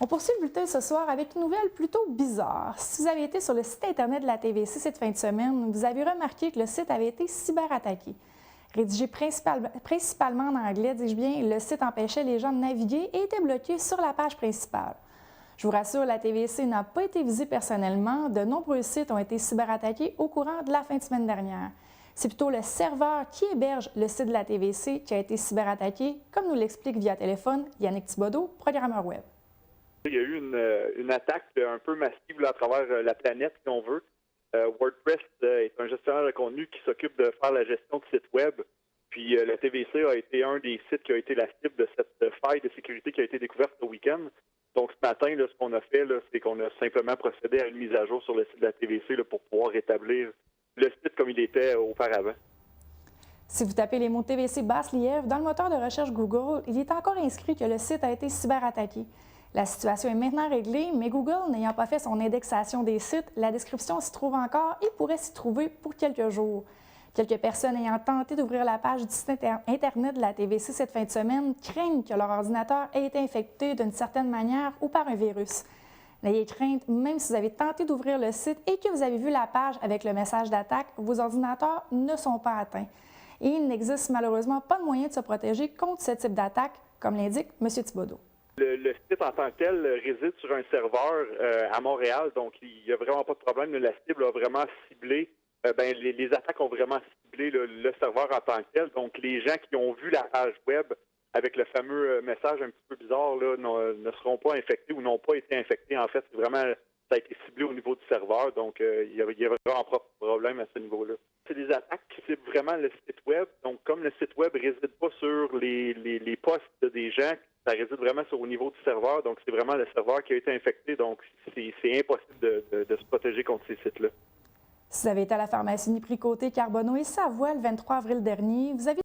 On poursuit le bulletin ce soir avec une nouvelle plutôt bizarre. Si vous avez été sur le site Internet de la TVC cette fin de semaine, vous avez remarqué que le site avait été cyberattaqué. Rédigé principalement en anglais, dis-je bien, le site empêchait les gens de naviguer et était bloqué sur la page principale. Je vous rassure, la TVC n'a pas été visée personnellement. De nombreux sites ont été cyberattaqués au courant de la fin de semaine dernière. C'est plutôt le serveur qui héberge le site de la TVC qui a été cyberattaqué, comme nous l'explique via téléphone Yannick Thibodeau, programmeur web. Il y a eu une attaque un peu massive là, à travers la planète, si on veut. WordPress est un gestionnaire de contenu qui s'occupe de faire la gestion de sites web. Puis la TVC a été un des sites qui a été la cible de cette faille de sécurité qui a été découverte ce week-end. Donc ce matin, là, ce qu'on a fait, c'est qu'on a simplement procédé à une mise à jour sur le site de la TVC là, pour pouvoir rétablir le site comme il était auparavant. Si vous tapez les mots TVC Basse-Lièvre dans le moteur de recherche Google, il est encore inscrit que le site a été cyberattaqué. La situation est maintenant réglée, mais Google n'ayant pas fait son indexation des sites, la description s'y trouve encore et pourrait s'y trouver pour quelques jours. Quelques personnes ayant tenté d'ouvrir la page du site Internet de la TVC cette fin de semaine craignent que leur ordinateur ait été infecté d'une certaine manière ou par un virus. N'ayez crainte, même si vous avez tenté d'ouvrir le site et que vous avez vu la page avec le message d'attaque, vos ordinateurs ne sont pas atteints. Et il n'existe malheureusement pas de moyen de se protéger contre ce type d'attaque, comme l'indique M. Thibodeau. Le site en tant que tel réside sur un serveur à Montréal, donc il n'y a vraiment pas de problème. La cible a vraiment ciblé, les attaques ont vraiment ciblé le serveur en tant que tel. Donc les gens qui ont vu la page web avec le fameux message un petit peu bizarre là, ne seront pas infectés ou n'ont pas été infectés. En fait, c'est vraiment, ça a été ciblé au niveau du serveur, donc il y avait vraiment pas de problème à ce niveau-là. C'est des attaques qui ciblent vraiment le site web. Donc comme le site web ne réside pas sur les postes des gens, ça réside vraiment au niveau du serveur, donc c'est vraiment le serveur qui a été infecté, donc c'est impossible de se protéger contre ces sites-là. Si vous avez été à la pharmacie Niprix Côté, Carbonneau et Savoie le 23 avril dernier, vous avez